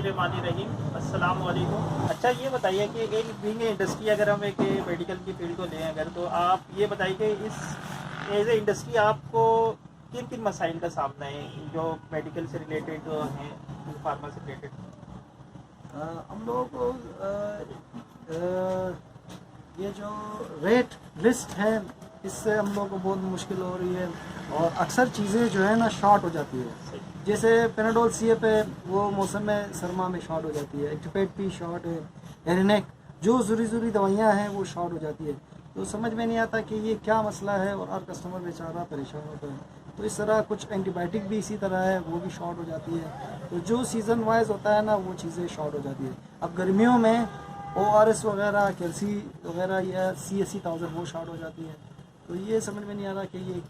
बिस्मिल्लाहिर्रहमानिर्रहीम। अस्सलाम वालेकुम। अच्छा ये बताइए कि एक बीइंग इंडस्ट्री अगर हम एक मेडिकल की फील्ड को लें अगर, तो आप ये बताइए कि इस एज ए इंडस्ट्री आपको किन किन मसाइल का सामना है जो मेडिकल से रिलेटेड हैं, फार्मा से रिलेटेड? हम लोगों को ये जो रेट लिस्ट है इससे हम लोगों को बहुत मुश्किल हो रही है और अक्सर चीज़ें जो है ना शॉर्ट हो जाती है। जैसे पेनाडोल सी पे वो मौसम में सरमा में शॉर्ट हो जाती है, एक्टिपेट पी शॉर्ट है, एरिनेक जो ज़रूरी दवाइयाँ हैं वो शॉर्ट हो जाती है। तो समझ में नहीं आता कि ये क्या मसला है और हर कस्टमर बेचारा परेशान होता है। तो इस तरह कुछ एंटीबायोटिक भी इसी तरह है, वो भी शॉर्ट हो जाती है। तो जो सीज़न वाइज होता है ना वो चीज़ें शॉर्ट हो जाती है। अब गर्मियों में ORS वगैरह, कैल्सी वगैरह या CSC1000 वो शॉर्ट हो जाती है। तो ये समझ में नहीं आ रहा कि ये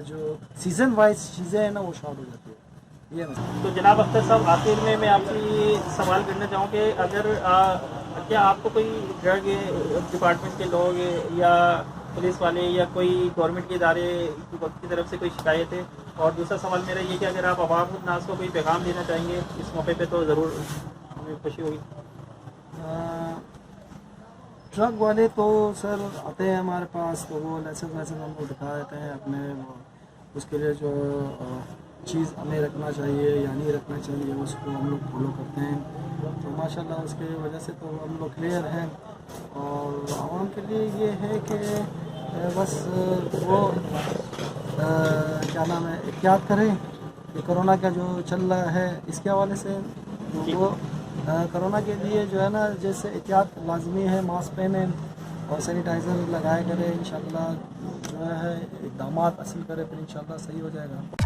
जो सीज़न वाइज चीज़ें हैं ना वो शॉर्ट हो जाती है। ये तो जनाब अख्तर साहब, आखिर में मैं आपसे ये सवाल करना चाहूँ कि अगर क्या आपको कोई ड्रग डिपार्टमेंट के लोग या पुलिस वाले या कोई गवर्नमेंट के इदारे की तरफ से कोई शिकायत है? और दूसरा सवाल मेरा ये कि अगर आप आवाम नास को कोई पैगाम देना चाहेंगे इस मौके पे तो ज़रूर हमें खुशी होगी। ट्रक वाले तो सर आते हैं हमारे पास, तो वो लाइसेंस हमको दिखा देते हैं अपने, उसके लिए जो चीज़ हमें रखना चाहिए या नहीं रखना चाहिए उसको हम लोग फॉलो करते हैं। तो माशाल्लाह उसके वजह से तो हम लोग क्लियर हैं। और आवाम के लिए ये है कि बस वो क्या नाम है, एहतियात करें कि कोरोना का जो चल रहा है इसके हवाले से वो कोरोना के लिए जो है ना जैसे एहतियात लाजमी है, मास्क पहने और सैनिटाइज़र लगाए करें। इंशाल्लाह जो है इक़दामात हासिल करें, फिर इंशाल्लाह सही हो जाएगा।